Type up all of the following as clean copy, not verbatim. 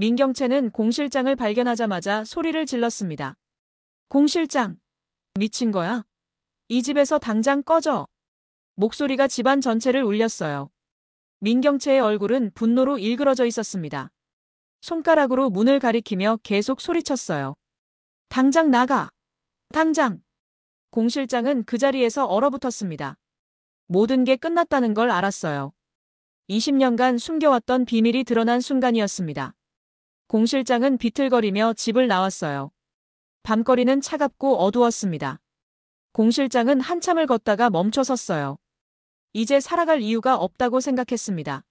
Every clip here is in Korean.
민경채는 공 실장을 발견하자마자 소리를 질렀습니다. 공 실장, 미친 거야? 이 집에서 당장 꺼져. 목소리가 집안 전체를 울렸어요. 민경채의 얼굴은 분노로 일그러져 있었습니다. 손가락으로 문을 가리키며 계속 소리쳤어요. 당장 나가! 당장! 공 실장은 그 자리에서 얼어붙었습니다. 모든 게 끝났다는 걸 알았어요. 20년간 숨겨왔던 비밀이 드러난 순간이었습니다. 공 실장은 비틀거리며 집을 나왔어요. 밤거리는 차갑고 어두웠습니다. 공 실장은 한참을 걷다가 멈춰 섰어요. 이제 살아갈 이유가 없다고 생각했습니다.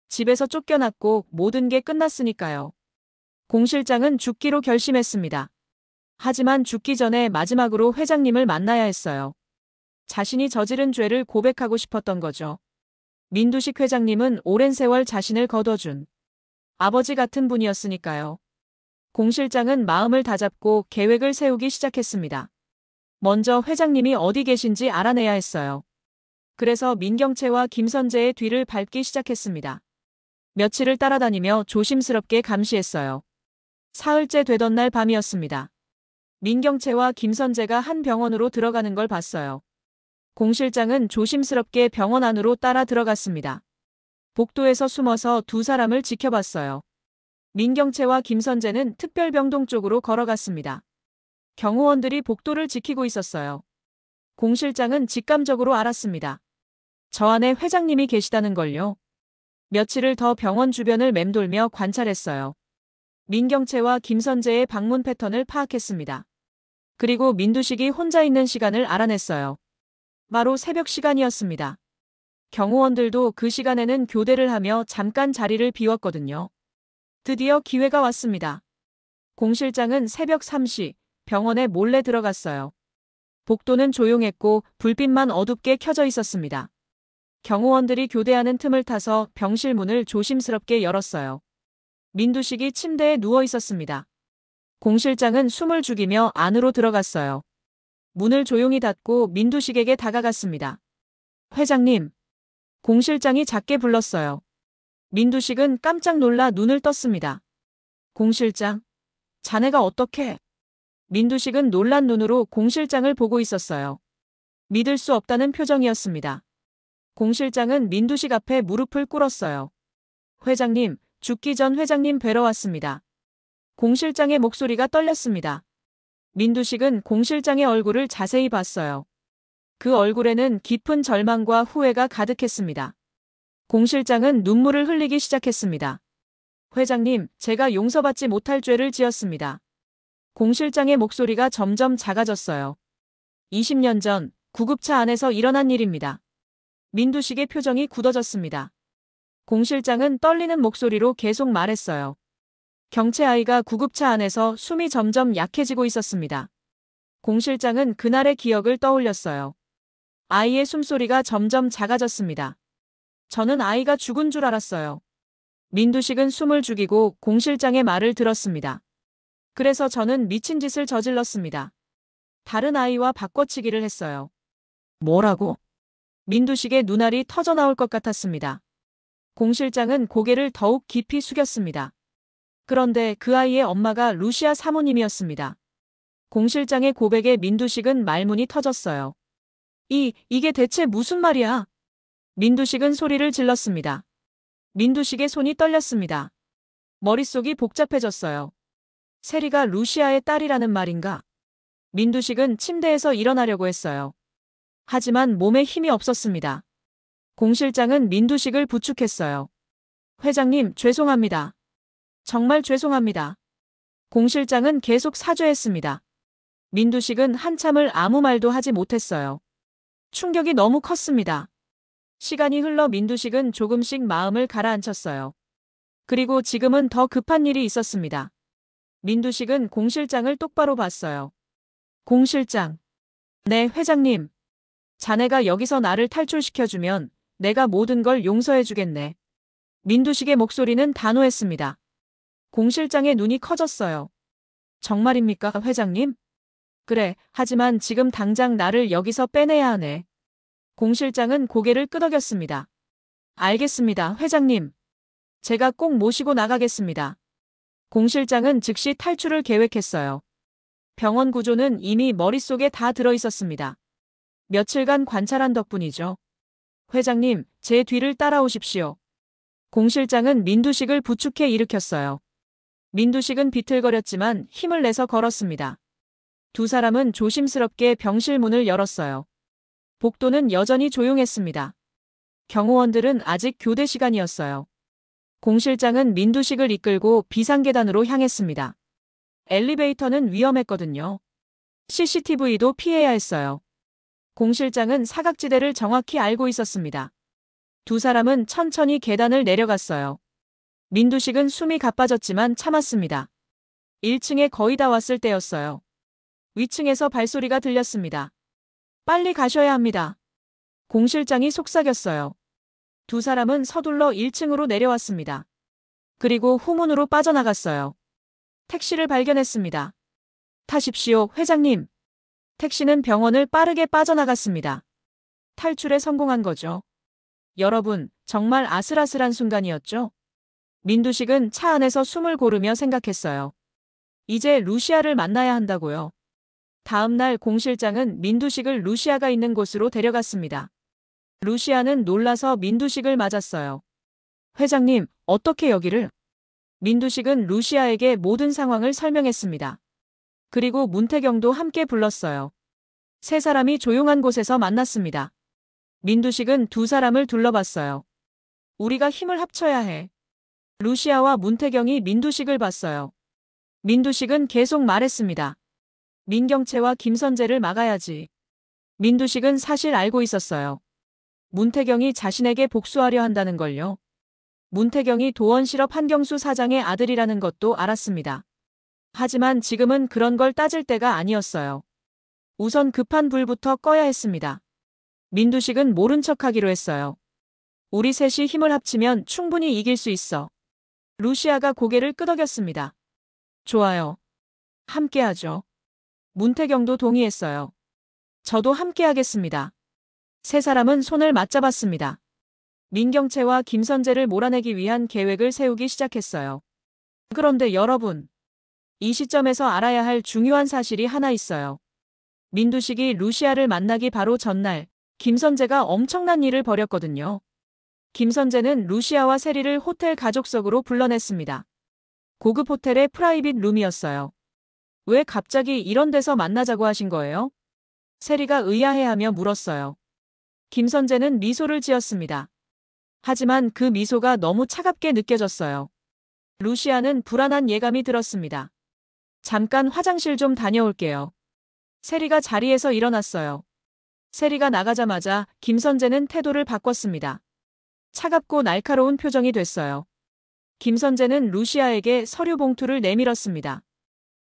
집에서 쫓겨났고 모든 게 끝났으니까요. 공 실장은 죽기로 결심했습니다. 하지만 죽기 전에 마지막으로 회장님을 만나야 했어요. 자신이 저지른 죄를 고백하고 싶었던 거죠. 민두식 회장님은 오랜 세월 자신을 거둬준 아버지 같은 분이었으니까요. 공 실장은 마음을 다잡고 계획을 세우기 시작했습니다. 먼저 회장님이 어디 계신지 알아내야 했어요. 그래서 민경채와 김선재의 뒤를 밟기 시작했습니다. 며칠을 따라다니며 조심스럽게 감시했어요. 사흘째 되던 날 밤이었습니다. 민경채와 김선재가 한 병원으로 들어가는 걸 봤어요. 공 실장은 조심스럽게 병원 안으로 따라 들어갔습니다. 복도에서 숨어서 두 사람을 지켜봤어요. 민경채와 김선재는 특별병동 쪽으로 걸어갔습니다. 경호원들이 복도를 지키고 있었어요. 공 실장은 직감적으로 알았습니다. 저 안에 회장님이 계시다는 걸요. 며칠을 더 병원 주변을 맴돌며 관찰했어요. 민경채와 김선재의 방문 패턴을 파악했습니다. 그리고 민두식이 혼자 있는 시간을 알아냈어요. 바로 새벽 시간이었습니다. 경호원들도 그 시간에는 교대를 하며 잠깐 자리를 비웠거든요. 드디어 기회가 왔습니다. 공 실장은 새벽 3시 병원에 몰래 들어갔어요. 복도는 조용했고 불빛만 어둡게 켜져 있었습니다. 경호원들이 교대하는 틈을 타서 병실 문을 조심스럽게 열었어요. 민두식이 침대에 누워 있었습니다. 공 실장은 숨을 죽이며 안으로 들어갔어요. 문을 조용히 닫고 민두식에게 다가갔습니다. 회장님. 공 실장이 작게 불렀어요. 민두식은 깜짝 놀라 눈을 떴습니다. 공 실장, 자네가 어떻게? 민두식은 놀란 눈으로 공 실장을 보고 있었어요. 믿을 수 없다는 표정이었습니다. 공 실장은 민두식 앞에 무릎을 꿇었어요. 회장님, 죽기 전 회장님 뵈러 왔습니다. 공 실장의 목소리가 떨렸습니다. 민두식은 공 실장의 얼굴을 자세히 봤어요. 그 얼굴에는 깊은 절망과 후회가 가득했습니다. 공 실장은 눈물을 흘리기 시작했습니다. 회장님, 제가 용서받지 못할 죄를 지었습니다. 공 실장의 목소리가 점점 작아졌어요. 20년 전 구급차 안에서 일어난 일입니다. 민두식의 표정이 굳어졌습니다. 공 실장은 떨리는 목소리로 계속 말했어요. 경채 아이가 구급차 안에서 숨이 점점 약해지고 있었습니다. 공 실장은 그날의 기억을 떠올렸어요. 아이의 숨소리가 점점 작아졌습니다. 저는 아이가 죽은 줄 알았어요. 민두식은 숨을 죽이고 공 실장의 말을 들었습니다. 그래서 저는 미친 짓을 저질렀습니다. 다른 아이와 바꿔치기를 했어요. 뭐라고? 민두식의 눈알이 터져나올 것 같았습니다. 공 실장은 고개를 더욱 깊이 숙였습니다. 그런데 그 아이의 엄마가 루시아 사모님이었습니다. 공 실장의 고백에 민두식은 말문이 터졌어요. 이게 대체 무슨 말이야? 민두식은 소리를 질렀습니다. 민두식의 손이 떨렸습니다. 머릿속이 복잡해졌어요. 세리가 루시아의 딸이라는 말인가? 민두식은 침대에서 일어나려고 했어요. 하지만 몸에 힘이 없었습니다. 공 실장은 민두식을 부축했어요. 회장님, 죄송합니다. 정말 죄송합니다. 공 실장은 계속 사죄했습니다. 민두식은 한참을 아무 말도 하지 못했어요. 충격이 너무 컸습니다. 시간이 흘러 민두식은 조금씩 마음을 가라앉혔어요. 그리고 지금은 더 급한 일이 있었습니다. 민두식은 공 실장을 똑바로 봤어요. 공 실장. 네, 회장님. 자네가 여기서 나를 탈출시켜주면 내가 모든 걸 용서해주겠네. 민두식의 목소리는 단호했습니다. 공 실장의 눈이 커졌어요. 정말입니까, 회장님? 그래, 하지만 지금 당장 나를 여기서 빼내야 하네. 공 실장은 고개를 끄덕였습니다. 알겠습니다, 회장님. 제가 꼭 모시고 나가겠습니다. 공 실장은 즉시 탈출을 계획했어요. 병원 구조는 이미 머릿속에 다 들어있었습니다. 며칠간 관찰한 덕분이죠. 회장님, 제 뒤를 따라오십시오. 공 실장은 민두식을 부축해 일으켰어요. 민두식은 비틀거렸지만 힘을 내서 걸었습니다. 두 사람은 조심스럽게 병실 문을 열었어요. 복도는 여전히 조용했습니다. 경호원들은 아직 교대 시간이었어요. 공 실장은 민두식을 이끌고 비상계단으로 향했습니다. 엘리베이터는 위험했거든요. CCTV도 피해야 했어요. 공 실장은 사각지대를 정확히 알고 있었습니다. 두 사람은 천천히 계단을 내려갔어요. 민두식은 숨이 가빠졌지만 참았습니다. 1층에 거의 다 왔을 때였어요. 위층에서 발소리가 들렸습니다. 빨리 가셔야 합니다. 공 실장이 속삭였어요. 두 사람은 서둘러 1층으로 내려왔습니다. 그리고 후문으로 빠져나갔어요. 택시를 발견했습니다. 타십시오, 회장님. 택시는 병원을 빠르게 빠져나갔습니다. 탈출에 성공한 거죠. 여러분, 정말 아슬아슬한 순간이었죠? 민두식은 차 안에서 숨을 고르며 생각했어요. 이제 루시아를 만나야 한다고요. 다음 날 공 실장은 민두식을 루시아가 있는 곳으로 데려갔습니다. 루시아는 놀라서 민두식을 맞았어요. 회장님, 어떻게 여기를? 민두식은 루시아에게 모든 상황을 설명했습니다. 그리고 문태경도 함께 불렀어요. 세 사람이 조용한 곳에서 만났습니다. 민두식은 두 사람을 둘러봤어요. 우리가 힘을 합쳐야 해. 루시아와 문태경이 민두식을 봤어요. 민두식은 계속 말했습니다. 민경채와 김선재를 막아야지. 민두식은 사실 알고 있었어요. 문태경이 자신에게 복수하려 한다는 걸요. 문태경이 도원실업 한경수 사장의 아들이라는 것도 알았습니다. 하지만 지금은 그런 걸 따질 때가 아니었어요. 우선 급한 불부터 꺼야 했습니다. 민두식은 모른 척하기로 했어요. 우리 셋이 힘을 합치면 충분히 이길 수 있어. 루시아가 고개를 끄덕였습니다. 좋아요. 함께하죠. 문태경도 동의했어요. 저도 함께하겠습니다. 세 사람은 손을 맞잡았습니다. 민경채와 김선재를 몰아내기 위한 계획을 세우기 시작했어요. 그런데 여러분, 이 시점에서 알아야 할 중요한 사실이 하나 있어요. 민두식이 루시아를 만나기 바로 전날, 김선재가 엄청난 일을 벌였거든요. 김선재는 루시아와 세리를 호텔 가족석으로 불러냈습니다. 고급 호텔의 프라이빗 룸이었어요. 왜 갑자기 이런 데서 만나자고 하신 거예요? 세리가 의아해하며 물었어요. 김선재는 미소를 지었습니다. 하지만 그 미소가 너무 차갑게 느껴졌어요. 루시아는 불안한 예감이 들었습니다. 잠깐 화장실 좀 다녀올게요. 세리가 자리에서 일어났어요. 세리가 나가자마자 김선재는 태도를 바꿨습니다. 차갑고 날카로운 표정이 됐어요. 김선재는 루시아에게 서류 봉투를 내밀었습니다.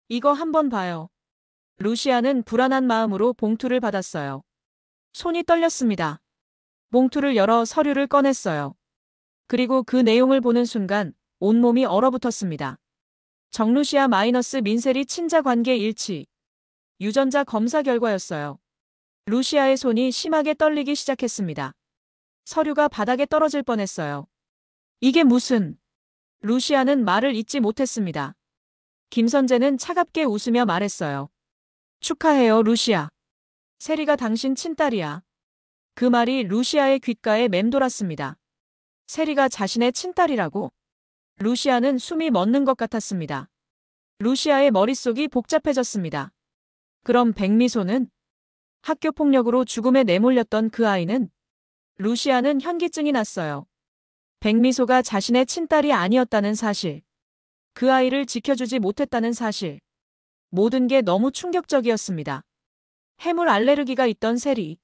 이거 한번 봐요. 루시아는 불안한 마음으로 봉투를 받았어요. 손이 떨렸습니다. 봉투를 열어 서류를 꺼냈어요. 그리고 그 내용을 보는 순간 온몸이 얼어붙었습니다. 정루시아 마이너스 민세리 친자 관계 일치. 유전자 검사 결과였어요. 루시아의 손이 심하게 떨리기 시작했습니다. 서류가 바닥에 떨어질 뻔했어요. 이게 무슨... 루시아는 말을 잇지 못했습니다. 김선재는 차갑게 웃으며 말했어요. 축하해요, 루시아. 세리가 당신 친딸이야. 그 말이 루시아의 귓가에 맴돌았습니다. 세리가 자신의 친딸이라고? 루시아는 숨이 멎는 것 같았습니다. 루시아의 머릿속이 복잡해졌습니다. 그럼 백미소는? 학교 폭력으로 죽음에 내몰렸던 그 아이는? 루시아는 현기증이 났어요. 백미소가 자신의 친딸이 아니었다는 사실. 그 아이를 지켜주지 못했다는 사실. 모든 게 너무 충격적이었습니다. 해물 알레르기가 있던 세리.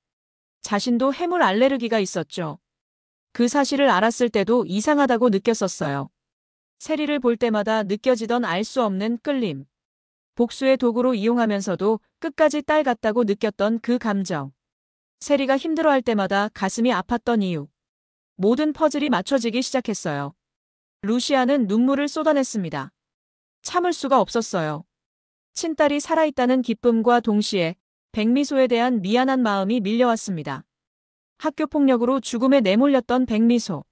자신도 해물 알레르기가 있었죠. 그 사실을 알았을 때도 이상하다고 느꼈었어요. 세리를 볼 때마다 느껴지던 알 수 없는 끌림. 복수의 도구로 이용하면서도 끝까지 딸 같다고 느꼈던 그 감정. 세리가 힘들어할 때마다 가슴이 아팠던 이유. 모든 퍼즐이 맞춰지기 시작했어요. 루시아는 눈물을 쏟아냈습니다. 참을 수가 없었어요. 친딸이 살아있다는 기쁨과 동시에 백미소에 대한 미안한 마음이 밀려왔습니다. 학교 폭력으로 죽음에 내몰렸던 백미소.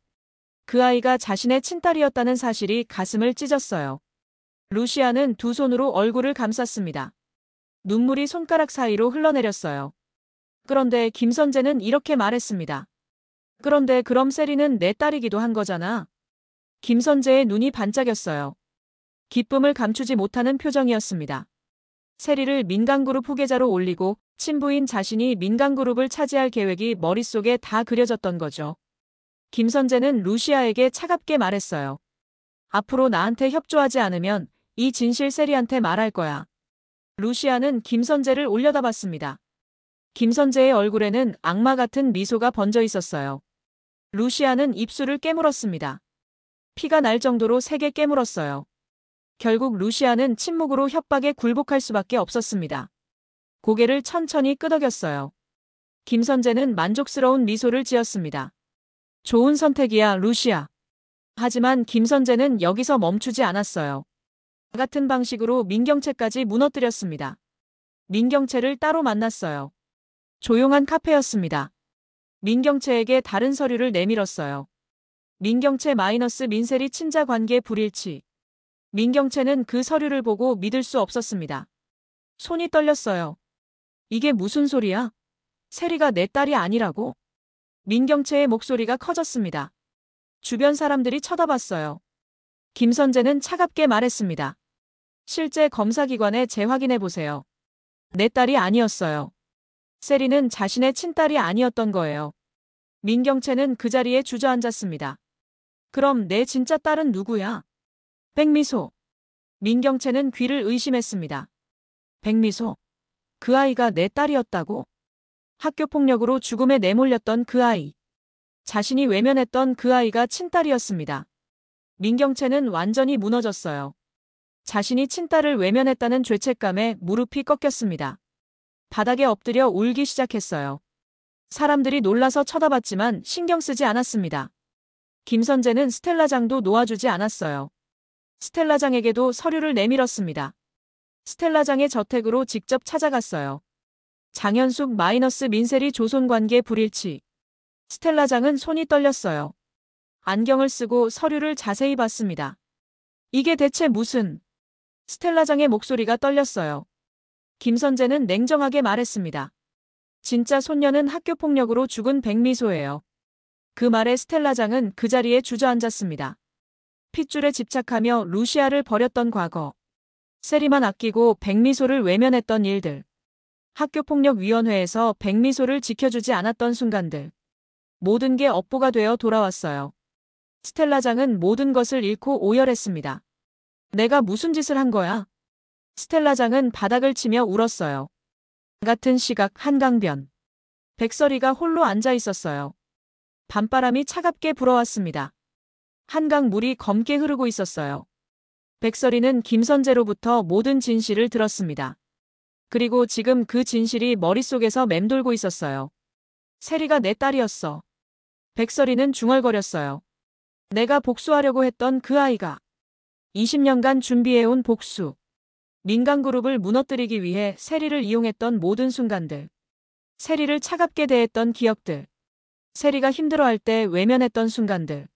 그 아이가 자신의 친딸이었다는 사실이 가슴을 찢었어요. 루시아는 두 손으로 얼굴을 감쌌습니다. 눈물이 손가락 사이로 흘러내렸어요. 그런데 김선재는 이렇게 말했습니다. 그런데 그럼 세리는 내 딸이기도 한 거잖아. 김선재의 눈이 반짝였어요. 기쁨을 감추지 못하는 표정이었습니다. 세리를 민간그룹 후계자로 올리고 친부인 자신이 민간그룹을 차지할 계획이 머릿속에 다 그려졌던 거죠. 김선재는 루시아에게 차갑게 말했어요. 앞으로 나한테 협조하지 않으면 이 진실 세리한테 말할 거야. 루시아는 김선재를 올려다봤습니다. 김선재의 얼굴에는 악마 같은 미소가 번져 있었어요. 루시아는 입술을 깨물었습니다. 피가 날 정도로 세게 깨물었어요. 결국 루시아는 침묵으로 협박에 굴복할 수밖에 없었습니다. 고개를 천천히 끄덕였어요. 김선재는 만족스러운 미소를 지었습니다. 좋은 선택이야, 루시아. 하지만 김선재는 여기서 멈추지 않았어요. 같은 방식으로 민경채까지 무너뜨렸습니다. 민경채를 따로 만났어요. 조용한 카페였습니다. 민경채에게 다른 서류를 내밀었어요. 민경채 마이너스 민세리 친자 관계 불일치. 민경채는 그 서류를 보고 믿을 수 없었습니다. 손이 떨렸어요. 이게 무슨 소리야? 세리가 내 딸이 아니라고? 민경채의 목소리가 커졌습니다. 주변 사람들이 쳐다봤어요. 김선재는 차갑게 말했습니다. 실제 검사기관에 재확인해 보세요. 내 딸이 아니었어요. 세리는 자신의 친딸이 아니었던 거예요. 민경채는 그 자리에 주저앉았습니다. 그럼 내 진짜 딸은 누구야? 백미소. 민경채는 귀를 의심했습니다. 백미소. 그 아이가 내 딸이었다고? 학교폭력으로 죽음에 내몰렸던 그 아이. 자신이 외면했던 그 아이가 친딸이었습니다. 민경채는 완전히 무너졌어요. 자신이 친딸을 외면했다는 죄책감에 무릎이 꺾였습니다. 바닥에 엎드려 울기 시작했어요. 사람들이 놀라서 쳐다봤지만 신경 쓰지 않았습니다. 김선재는 스텔라장도 놓아주지 않았어요. 스텔라장에게도 서류를 내밀었습니다. 스텔라장의 저택으로 직접 찾아갔어요. 장현숙 마이너스 민세리 조손관계 불일치. 스텔라장은 손이 떨렸어요. 안경을 쓰고 서류를 자세히 봤습니다. 이게 대체 무슨... 스텔라장의 목소리가 떨렸어요. 김선재는 냉정하게 말했습니다. 진짜 손녀는 학교폭력으로 죽은 백미소예요. 그 말에 스텔라장은 그 자리에 주저앉았습니다. 핏줄에 집착하며 루시아를 버렸던 과거. 세리만 아끼고 백미소를 외면했던 일들. 학교폭력위원회에서 백미소를 지켜주지 않았던 순간들. 모든 게 업보가 되어 돌아왔어요. 스텔라장은 모든 것을 잃고 오열했습니다. 내가 무슨 짓을 한 거야? 스텔라장은 바닥을 치며 울었어요. 같은 시각 한강변. 백설이가 홀로 앉아 있었어요. 밤바람이 차갑게 불어왔습니다. 한강 물이 검게 흐르고 있었어요. 백설이는 김선재로부터 모든 진실을 들었습니다. 그리고 지금 그 진실이 머릿속에서 맴돌고 있었어요. 세리가 내 딸이었어. 백설이는 중얼거렸어요. 내가 복수하려고 했던 그 아이가 20년간 준비해온 복수. 민간그룹을 무너뜨리기 위해 세리를 이용했던 모든 순간들. 세리를 차갑게 대했던 기억들. 세리가 힘들어할 때 외면했던 순간들.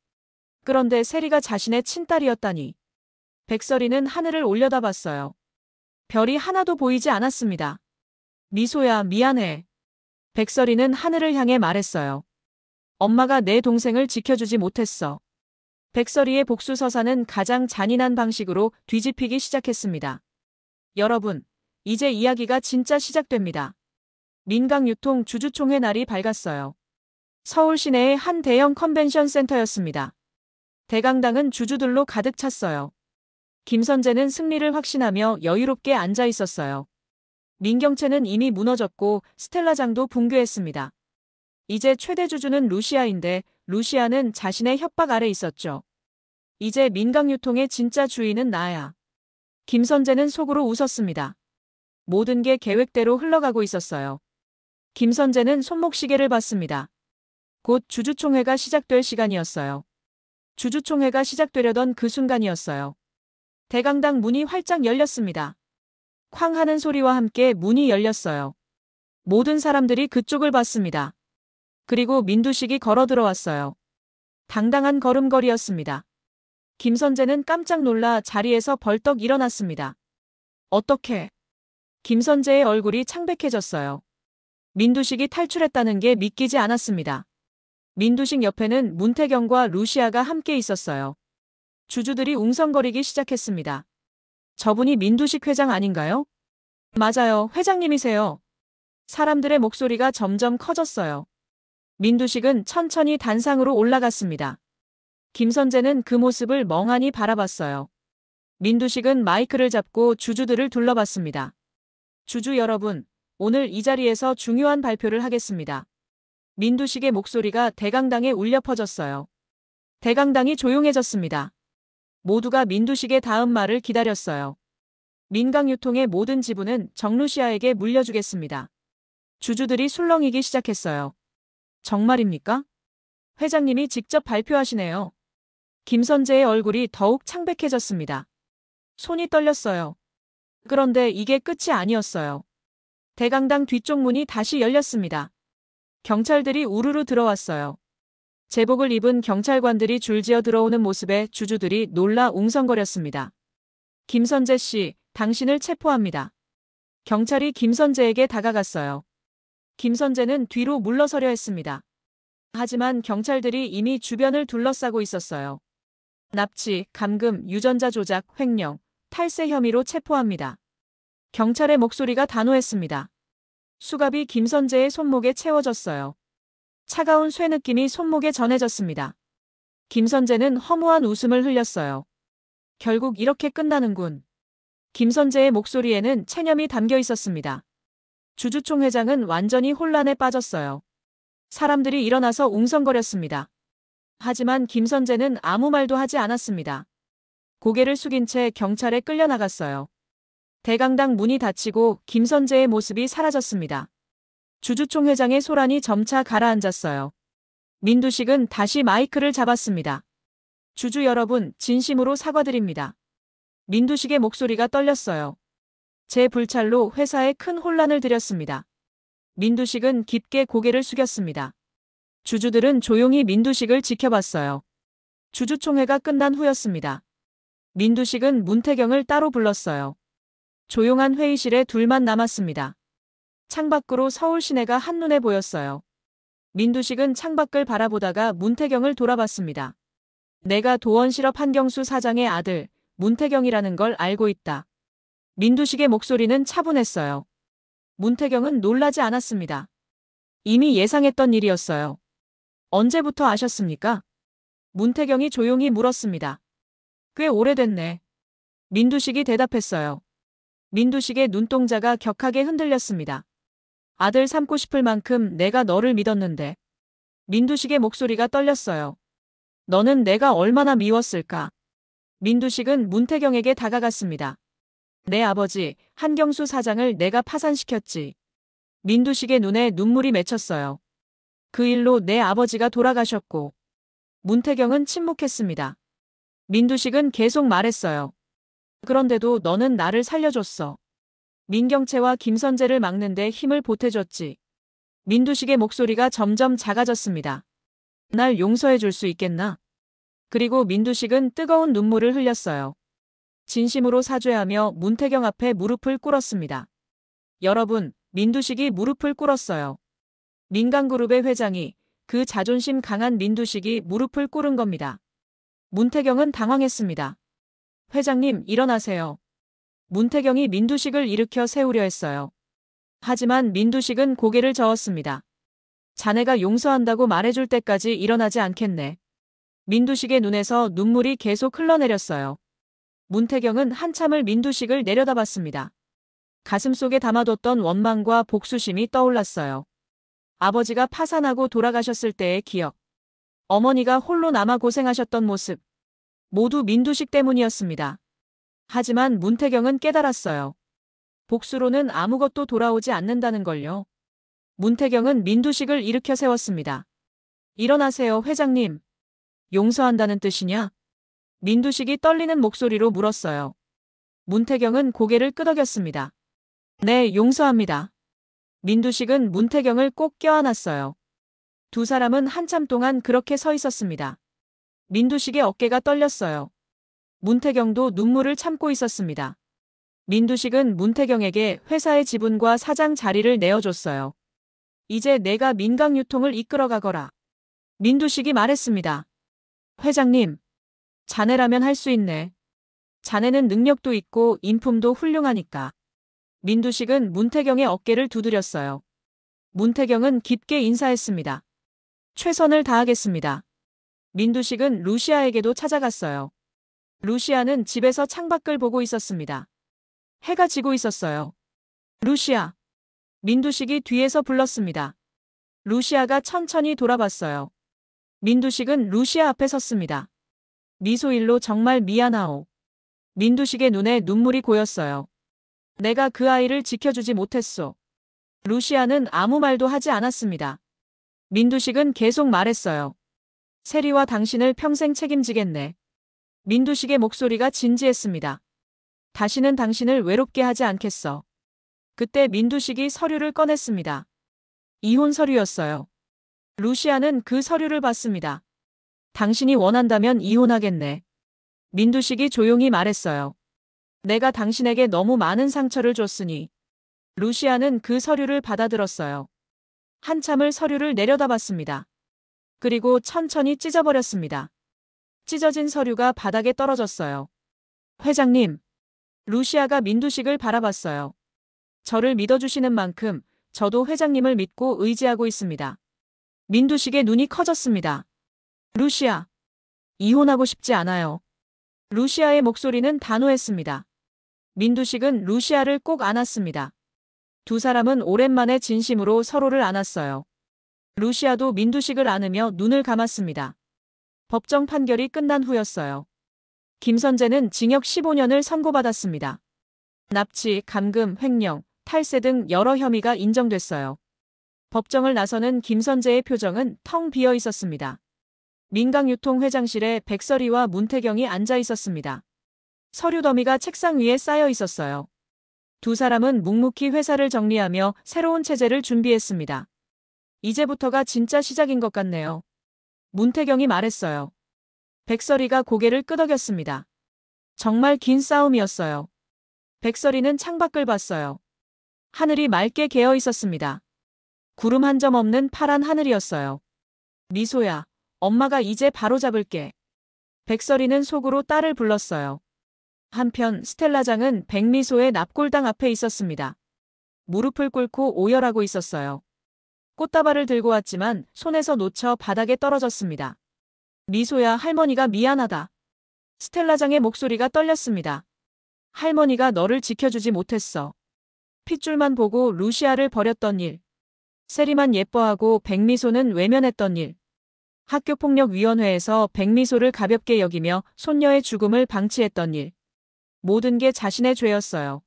그런데 세리가 자신의 친딸이었다니. 백설이는 하늘을 올려다봤어요. 별이 하나도 보이지 않았습니다. 미소야, 미안해. 백설이는 하늘을 향해 말했어요. 엄마가 내 동생을 지켜주지 못했어. 백설이의 복수 서사는 가장 잔인한 방식으로 뒤집히기 시작했습니다. 여러분, 이제 이야기가 진짜 시작됩니다. 민강유통 주주총회 날이 밝았어요. 서울 시내의 한 대형 컨벤션 센터였습니다. 대강당은 주주들로 가득 찼어요. 김선재는 승리를 확신하며 여유롭게 앉아 있었어요. 민경채는 이미 무너졌고 스텔라장도 붕괴했습니다. 이제 최대 주주는 루시아인데 루시아는 자신의 협박 아래 있었죠. 이제 민강유통의 진짜 주인은 나야. 김선재는 속으로 웃었습니다. 모든 게 계획대로 흘러가고 있었어요. 김선재는 손목시계를 봤습니다. 곧 주주총회가 시작될 시간이었어요. 주주총회가 시작되려던 그 순간이었어요. 대강당 문이 활짝 열렸습니다. 쾅 하는 소리와 함께 문이 열렸어요. 모든 사람들이 그쪽을 봤습니다. 그리고 민두식이 걸어 들어왔어요. 당당한 걸음걸이였습니다. 김선재는 깜짝 놀라 자리에서 벌떡 일어났습니다. 어떻게? 김선재의 얼굴이 창백해졌어요. 민두식이 탈출했다는 게 믿기지 않았습니다. 민두식 옆에는 문태경과 루시아가 함께 있었어요. 주주들이 웅성거리기 시작했습니다. 저분이 민두식 회장 아닌가요? 맞아요, 회장님이세요. 사람들의 목소리가 점점 커졌어요. 민두식은 천천히 단상으로 올라갔습니다. 김선재는 그 모습을 멍하니 바라봤어요. 민두식은 마이크를 잡고 주주들을 둘러봤습니다. 주주 여러분, 오늘 이 자리에서 중요한 발표를 하겠습니다. 민두식의 목소리가 대강당에 울려 퍼졌어요. 대강당이 조용해졌습니다. 모두가 민두식의 다음 말을 기다렸어요. 민강유통의 모든 지분은 정루시아에게 물려주겠습니다. 주주들이 술렁이기 시작했어요. 정말입니까? 회장님이 직접 발표하시네요. 김선재의 얼굴이 더욱 창백해졌습니다. 손이 떨렸어요. 그런데 이게 끝이 아니었어요. 대강당 뒤쪽 문이 다시 열렸습니다. 경찰들이 우르르 들어왔어요. 제복을 입은 경찰관들이 줄지어 들어오는 모습에 주주들이 놀라 웅성거렸습니다. 김선재 씨, 당신을 체포합니다. 경찰이 김선재에게 다가갔어요. 김선재는 뒤로 물러서려 했습니다. 하지만 경찰들이 이미 주변을 둘러싸고 있었어요. 납치, 감금, 유전자 조작, 횡령, 탈세 혐의로 체포합니다. 경찰의 목소리가 단호했습니다. 수갑이 김선재의 손목에 채워졌어요. 차가운 쇠 느낌이 손목에 전해졌습니다. 김선재는 허무한 웃음을 흘렸어요. 결국 이렇게 끝나는군. 김선재의 목소리에는 체념이 담겨 있었습니다. 주주총회장은 완전히 혼란에 빠졌어요. 사람들이 일어나서 웅성거렸습니다. 하지만 김선재는 아무 말도 하지 않았습니다. 고개를 숙인 채 경찰에 끌려나갔어요. 대강당 문이 닫히고 김선재의 모습이 사라졌습니다. 주주총회장의 소란이 점차 가라앉았어요. 민두식은 다시 마이크를 잡았습니다. 주주 여러분, 진심으로 사과드립니다. 민두식의 목소리가 떨렸어요. 제 불찰로 회사에 큰 혼란을 드렸습니다. 민두식은 깊게 고개를 숙였습니다. 주주들은 조용히 민두식을 지켜봤어요. 주주총회가 끝난 후였습니다. 민두식은 문태경을 따로 불렀어요. 조용한 회의실에 둘만 남았습니다. 창밖으로 서울 시내가 한눈에 보였어요. 민두식은 창밖을 바라보다가 문태경을 돌아봤습니다. 내가 도원실업 한경수 사장의 아들 문태경이라는 걸 알고 있다. 민두식의 목소리는 차분했어요. 문태경은 놀라지 않았습니다. 이미 예상했던 일이었어요. 언제부터 아셨습니까? 문태경이 조용히 물었습니다. 꽤 오래됐네. 민두식이 대답했어요. 민두식의 눈동자가 격하게 흔들렸습니다. 아들 삼고 싶을 만큼 내가 너를 믿었는데. 민두식의 목소리가 떨렸어요. 너는 내가 얼마나 미웠을까? 민두식은 문태경에게 다가갔습니다. 내 아버지 한경수 사장을 내가 파산시켰지. 민두식의 눈에 눈물이 맺혔어요. 그 일로 내 아버지가 돌아가셨고. 문태경은 침묵했습니다. 민두식은 계속 말했어요. 그런데도 너는 나를 살려줬어. 민경채와 김선재를 막는데 힘을 보태줬지. 민두식의 목소리가 점점 작아졌습니다. 날 용서해 줄 수 있겠나? 그리고 민두식은 뜨거운 눈물을 흘렸어요. 진심으로 사죄하며 문태경 앞에 무릎을 꿇었습니다. 여러분, 민두식이 무릎을 꿇었어요. 민강그룹의 회장이, 그 자존심 강한 민두식이 무릎을 꿇은 겁니다. 문태경은 당황했습니다. 회장님, 일어나세요. 문태경이 민두식을 일으켜 세우려 했어요. 하지만 민두식은 고개를 저었습니다. 자네가 용서한다고 말해줄 때까지 일어나지 않겠네. 민두식의 눈에서 눈물이 계속 흘러내렸어요. 문태경은 한참을 민두식을 내려다봤습니다. 가슴속에 담아뒀던 원망과 복수심이 떠올랐어요. 아버지가 파산하고 돌아가셨을 때의 기억. 어머니가 홀로 남아 고생하셨던 모습. 모두 민두식 때문이었습니다. 하지만 문태경은 깨달았어요. 복수로는 아무것도 돌아오지 않는다는 걸요. 문태경은 민두식을 일으켜 세웠습니다. 일어나세요, 회장님. 용서한다는 뜻이냐? 민두식이 떨리는 목소리로 물었어요. 문태경은 고개를 끄덕였습니다. 네, 용서합니다. 민두식은 문태경을 꼭 껴안았어요. 두 사람은 한참 동안 그렇게 서 있었습니다. 민두식의 어깨가 떨렸어요. 문태경도 눈물을 참고 있었습니다. 민두식은 문태경에게 회사의 지분과 사장 자리를 내어줬어요. 이제 내가 민강유통을 이끌어가거라. 민두식이 말했습니다. 회장님, 자네라면 할 수 있네. 자네는 능력도 있고 인품도 훌륭하니까. 민두식은 문태경의 어깨를 두드렸어요. 문태경은 깊게 인사했습니다. 최선을 다하겠습니다. 민두식은 루시아에게도 찾아갔어요. 루시아는 집에서 창밖을 보고 있었습니다. 해가 지고 있었어요. 루시아. 민두식이 뒤에서 불렀습니다. 루시아가 천천히 돌아봤어요. 민두식은 루시아 앞에 섰습니다. 미소일로 정말 미안하오. 민두식의 눈에 눈물이 고였어요. 내가 그 아이를 지켜주지 못했소. 루시아는 아무 말도 하지 않았습니다. 민두식은 계속 말했어요. 세리와 당신을 평생 책임지겠네. 민두식의 목소리가 진지했습니다. 다시는 당신을 외롭게 하지 않겠어. 그때 민두식이 서류를 꺼냈습니다. 이혼 서류였어요. 루시아는 그 서류를 봤습니다. 당신이 원한다면 이혼하겠네. 민두식이 조용히 말했어요. 내가 당신에게 너무 많은 상처를 줬으니. 루시아는 그 서류를 받아들었어요. 한참을 서류를 내려다봤습니다. 그리고 천천히 찢어버렸습니다. 찢어진 서류가 바닥에 떨어졌어요. 회장님. 루시아가 민두식을 바라봤어요. 저를 믿어주시는 만큼 저도 회장님을 믿고 의지하고 있습니다. 민두식의 눈이 커졌습니다. 루시아. 이혼하고 싶지 않아요. 루시아의 목소리는 단호했습니다. 민두식은 루시아를 꼭 안았습니다. 두 사람은 오랜만에 진심으로 서로를 안았어요. 루시아도 민두식을 안으며 눈을 감았습니다. 법정 판결이 끝난 후였어요. 김선재는 징역 15년을 선고받았습니다. 납치, 감금, 횡령, 탈세 등 여러 혐의가 인정됐어요. 법정을 나서는 김선재의 표정은 텅 비어 있었습니다. 민강유통 회장실에 백설이와 문태경이 앉아 있었습니다. 서류 더미가 책상 위에 쌓여 있었어요. 두 사람은 묵묵히 회사를 정리하며 새로운 체제를 준비했습니다. 이제부터가 진짜 시작인 것 같네요. 문태경이 말했어요. 백설이가 고개를 끄덕였습니다. 정말 긴 싸움이었어요. 백설이는 창밖을 봤어요. 하늘이 맑게 개어 있었습니다. 구름 한 점 없는 파란 하늘이었어요. 미소야, 엄마가 이제 바로잡을게. 백설이는 속으로 딸을 불렀어요. 한편 스텔라장은 백미소의 납골당 앞에 있었습니다. 무릎을 꿇고 오열하고 있었어요. 꽃다발을 들고 왔지만 손에서 놓쳐 바닥에 떨어졌습니다. 미소야, 할머니가 미안하다. 스텔라장의 목소리가 떨렸습니다. 할머니가 너를 지켜주지 못했어. 핏줄만 보고 루시아를 버렸던 일. 세리만 예뻐하고 백미소는 외면했던 일. 학교폭력위원회에서 백미소를 가볍게 여기며 손녀의 죽음을 방치했던 일. 모든 게 자신의 죄였어요.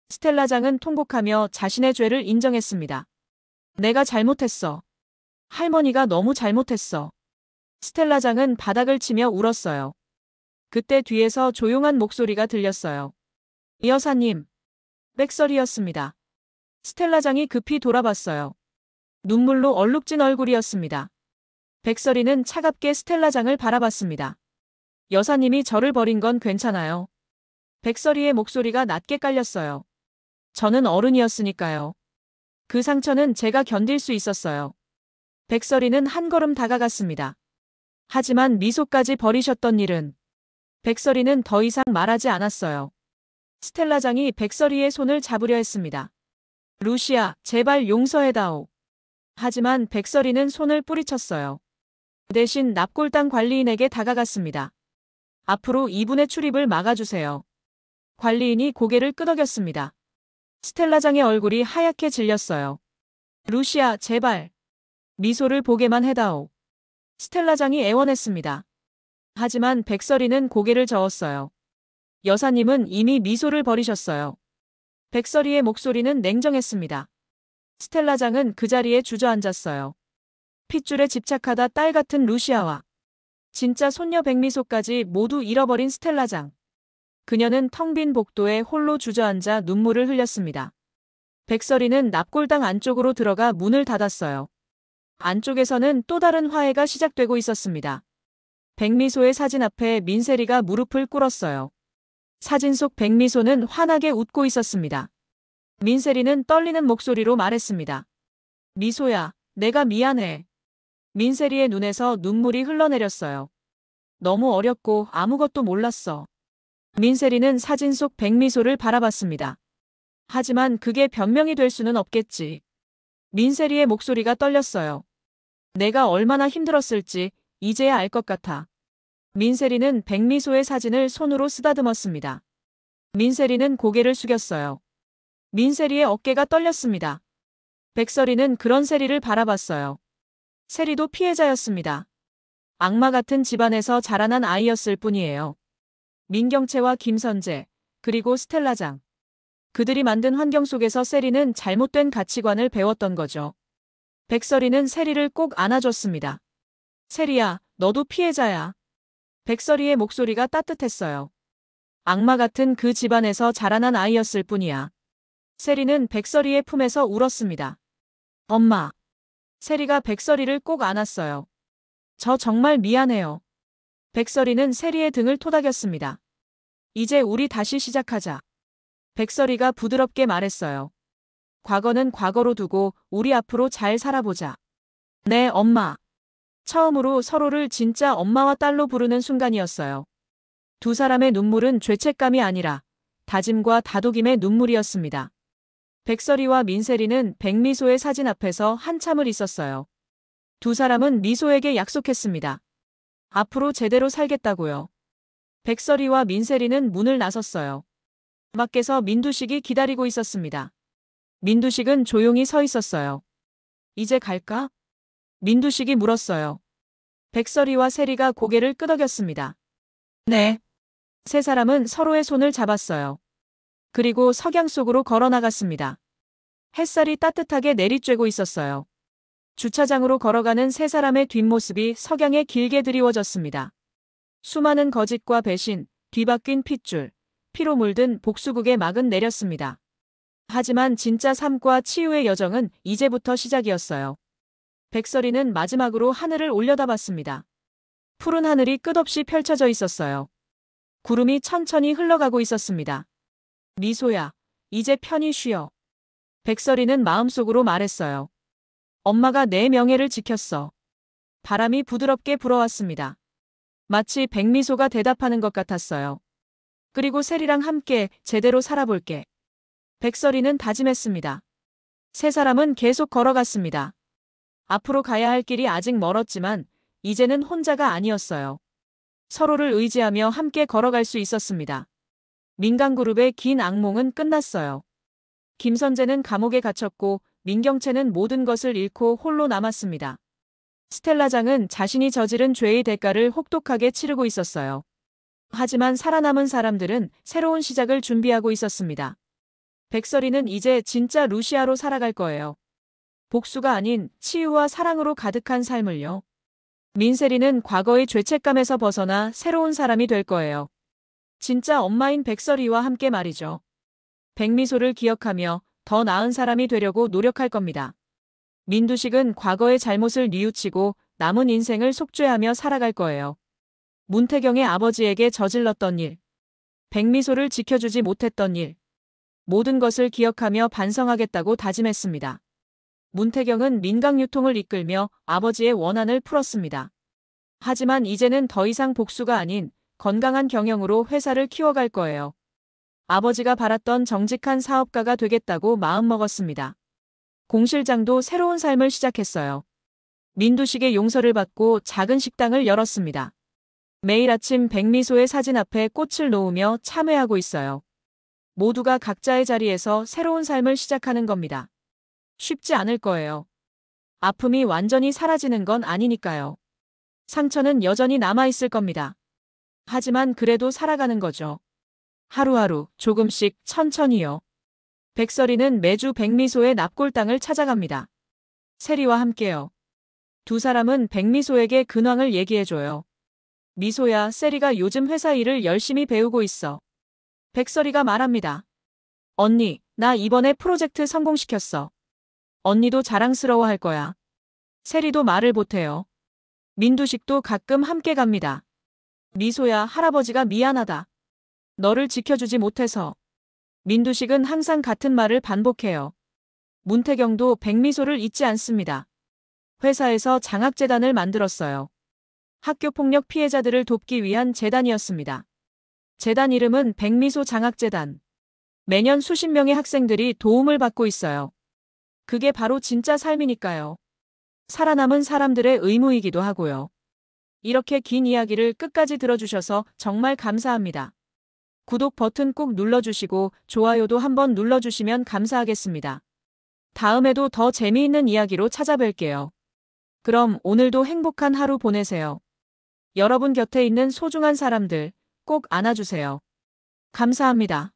스텔라장은 통곡하며 자신의 죄를 인정했습니다. 내가 잘못했어. 할머니가 너무 잘못했어. 스텔라장은 바닥을 치며 울었어요. 그때 뒤에서 조용한 목소리가 들렸어요. 여사님. 백설이였습니다. 스텔라장이 급히 돌아봤어요. 눈물로 얼룩진 얼굴이었습니다. 백설이는 차갑게 스텔라장을 바라봤습니다. 여사님이 저를 버린 건 괜찮아요. 백설이의 목소리가 낮게 깔렸어요. 저는 어른이었으니까요. 그 상처는 제가 견딜 수 있었어요. 백설이는 한 걸음 다가갔습니다. 하지만 미소까지 버리셨던 일은. 백설이는 더 이상 말하지 않았어요. 스텔라장이 백설이의 손을 잡으려 했습니다. 루시아, 제발 용서해다오. 하지만 백설이는 손을 뿌리쳤어요. 대신 납골당 관리인에게 다가갔습니다. 앞으로 이분의 출입을 막아주세요. 관리인이 고개를 끄덕였습니다. 스텔라장의 얼굴이 하얗게 질렸어요. 루시아, 제발. 미소를 보게만 해다오. 스텔라장이 애원했습니다. 하지만 백설이는 고개를 저었어요. 여사님은 이미 미소를 버리셨어요. 백설이의 목소리는 냉정했습니다. 스텔라장은 그 자리에 주저앉았어요. 핏줄에 집착하다 딸 같은 루시아와 진짜 손녀 백미소까지 모두 잃어버린 스텔라장. 그녀는 텅 빈 복도에 홀로 주저앉아 눈물을 흘렸습니다. 백설이는 납골당 안쪽으로 들어가 문을 닫았어요. 안쪽에서는 또 다른 화해가 시작되고 있었습니다. 백미소의 사진 앞에 민세리가 무릎을 꿇었어요. 사진 속 백미소는 환하게 웃고 있었습니다. 민세리는 떨리는 목소리로 말했습니다. 미소야, 내가 미안해. 민세리의 눈에서 눈물이 흘러내렸어요. 너무 어렸고 아무것도 몰랐어. 민세리는 사진 속 백미소를 바라봤습니다. 하지만 그게 변명이 될 수는 없겠지. 민세리의 목소리가 떨렸어요. 내가 얼마나 힘들었을지 이제야 알 것 같아. 민세리는 백미소의 사진을 손으로 쓰다듬었습니다. 민세리는 고개를 숙였어요. 민세리의 어깨가 떨렸습니다. 백설이는 그런 세리를 바라봤어요. 세리도 피해자였습니다. 악마 같은 집안에서 자라난 아이였을 뿐이에요. 민경채와 김선재, 그리고 스텔라장. 그들이 만든 환경 속에서 세리는 잘못된 가치관을 배웠던 거죠. 백설이는 세리를 꼭 안아줬습니다. 세리야, 너도 피해자야. 백설이의 목소리가 따뜻했어요. 악마 같은 그 집안에서 자라난 아이였을 뿐이야. 세리는 백설이의 품에서 울었습니다. 엄마. 세리가 백설이를 꼭 안았어요. 저 정말 미안해요. 백설이는 세리의 등을 토닥였습니다. 이제 우리 다시 시작하자. 백설이가 부드럽게 말했어요. 과거는 과거로 두고 우리 앞으로 잘 살아보자. 네, 엄마. 처음으로 서로를 진짜 엄마와 딸로 부르는 순간이었어요. 두 사람의 눈물은 죄책감이 아니라 다짐과 다독임의 눈물이었습니다. 백설이와 민세리는 백미소의 사진 앞에서 한참을 있었어요. 두 사람은 미소에게 약속했습니다. 앞으로 제대로 살겠다고요. 백설이와 민세리는 문을 나섰어요. 밖에서 민두식이 기다리고 있었습니다. 민두식은 조용히 서 있었어요. 이제 갈까? 민두식이 물었어요. 백설이와 세리가 고개를 끄덕였습니다. 네. 세 사람은 서로의 손을 잡았어요. 그리고 석양 속으로 걸어 나갔습니다. 햇살이 따뜻하게 내리쬐고 있었어요. 주차장으로 걸어가는 세 사람의 뒷모습이 석양에 길게 드리워졌습니다. 수많은 거짓과 배신, 뒤바뀐 핏줄, 피로 물든 복수국의 막은 내렸습니다. 하지만 진짜 삶과 치유의 여정은 이제부터 시작이었어요. 백설이는 마지막으로 하늘을 올려다봤습니다. 푸른 하늘이 끝없이 펼쳐져 있었어요. 구름이 천천히 흘러가고 있었습니다. 미소야, 이제 편히 쉬어. 백설이는 마음속으로 말했어요. 엄마가 내 명예를 지켰어. 바람이 부드럽게 불어왔습니다. 마치 백미소가 대답하는 것 같았어요. 그리고 세리랑 함께 제대로 살아볼게. 백설이는 다짐했습니다. 세 사람은 계속 걸어갔습니다. 앞으로 가야 할 길이 아직 멀었지만 이제는 혼자가 아니었어요. 서로를 의지하며 함께 걸어갈 수 있었습니다. 민간그룹의 긴 악몽은 끝났어요. 김선재는 감옥에 갇혔고 민경채는 모든 것을 잃고 홀로 남았습니다. 스텔라장은 자신이 저지른 죄의 대가를 혹독하게 치르고 있었어요. 하지만 살아남은 사람들은 새로운 시작을 준비하고 있었습니다. 백설이는 이제 진짜 루시아로 살아갈 거예요. 복수가 아닌 치유와 사랑으로 가득한 삶을요. 민세리는 과거의 죄책감에서 벗어나 새로운 사람이 될 거예요. 진짜 엄마인 백설이와 함께 말이죠. 백미소를 기억하며 더 나은 사람이 되려고 노력할 겁니다. 민두식은 과거의 잘못을 뉘우치고 남은 인생을 속죄하며 살아갈 거예요. 문태경의 아버지에게 저질렀던 일, 백미소를 지켜주지 못했던 일, 모든 것을 기억하며 반성하겠다고 다짐했습니다. 문태경은 민강유통을 이끌며 아버지의 원한을 풀었습니다. 하지만 이제는 더 이상 복수가 아닌 건강한 경영으로 회사를 키워갈 거예요. 아버지가 바랐던 정직한 사업가가 되겠다고 마음먹었습니다. 공 실장도 새로운 삶을 시작했어요. 민두식의 용서를 받고 작은 식당을 열었습니다. 매일 아침 백미소의 사진 앞에 꽃을 놓으며 참회하고 있어요. 모두가 각자의 자리에서 새로운 삶을 시작하는 겁니다. 쉽지 않을 거예요. 아픔이 완전히 사라지는 건 아니니까요. 상처는 여전히 남아있을 겁니다. 하지만 그래도 살아가는 거죠. 하루하루 조금씩 천천히요. 백설이는 매주 백미소의 납골당을 찾아갑니다. 세리와 함께요. 두 사람은 백미소에게 근황을 얘기해줘요. 미소야, 세리가 요즘 회사 일을 열심히 배우고 있어. 백설이가 말합니다. 언니, 나 이번에 프로젝트 성공시켰어. 언니도 자랑스러워할 거야. 세리도 말을 보태요. 민두식도 가끔 함께 갑니다. 미소야, 할아버지가 미안하다. 너를 지켜주지 못해서. 민두식은 항상 같은 말을 반복해요. 문태경도 백미소를 잊지 않습니다. 회사에서 장학재단을 만들었어요. 학교폭력 피해자들을 돕기 위한 재단이었습니다. 재단 이름은 백미소 장학재단. 매년 수십 명의 학생들이 도움을 받고 있어요. 그게 바로 진짜 삶이니까요. 살아남은 사람들의 의무이기도 하고요. 이렇게 긴 이야기를 끝까지 들어주셔서 정말 감사합니다. 구독 버튼 꾹 눌러주시고 좋아요도 한번 눌러주시면 감사하겠습니다. 다음에도 더 재미있는 이야기로 찾아뵐게요. 그럼 오늘도 행복한 하루 보내세요. 여러분 곁에 있는 소중한 사람들 꼭 안아주세요. 감사합니다.